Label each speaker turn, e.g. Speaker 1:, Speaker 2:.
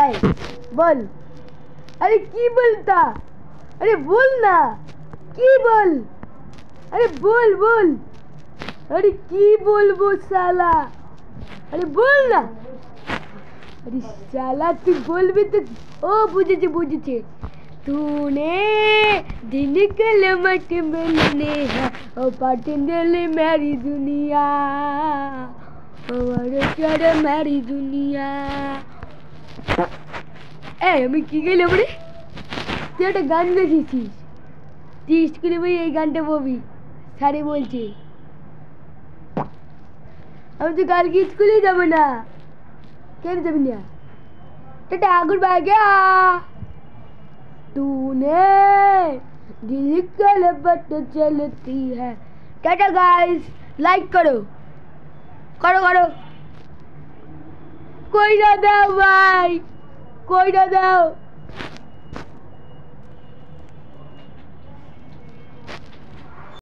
Speaker 1: এই বল। আরে কি বলতা? আরে বল না, কি বল? আরে বল বল। আরে কি বলবো শালা? আরে বল না। अरे साला तू बोल भी तो ओ बुझे तूने दिन कलमत मिलने है ओ पाटंगले मेरी दुनिया हमारे प्यारे मेरी दुनिया। ए আমি কি গেলে বলে তুই একটা গান গেছিস তুই স্কুলে বই এই গানটা বলবি স্যারে বলছে আমি তো কালকে স্কুলে যাবো না। কেন যাবি না? टाटा गुड बाय गया तूने दिल कलबत चलती है। टाटा गाइस, लाइक करो करो करो। कोई ना दो भाई, कोई ना दो।